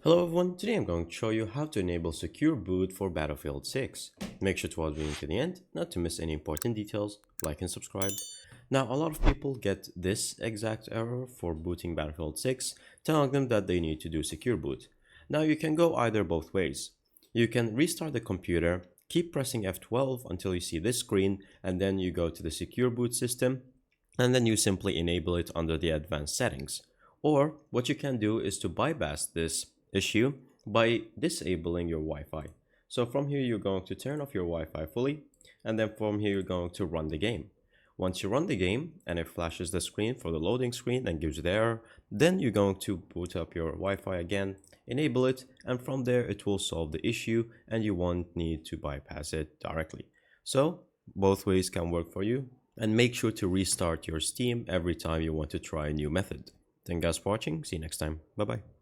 Hello everyone, today I'm going to show you how to enable secure boot for Battlefield 6. Make sure to watch the video to the end, not to miss any important details, like and subscribe. Now a lot of people get this exact error for booting Battlefield 6, telling them that they need to do secure boot. Now you can go either both ways. You can restart the computer, keep pressing F12 until you see this screen, and then you go to the secure boot system, and then you simply enable it under the advanced settings. Or what you can do is to bypass this issue by disabling your Wi-Fi. So from here you're going to turn off your Wi-Fi fully, and then from here you're going to run the game. Once you run the game and it flashes the screen for the loading screen and gives you the error, then you're going to boot up your Wi-Fi again, enable it, and from there it will solve the issue and you won't need to bypass it directly. So both ways can work for you, and make sure to restart your Steam every time you want to try a new method. Thank you guys for watching. See you next time. Bye bye.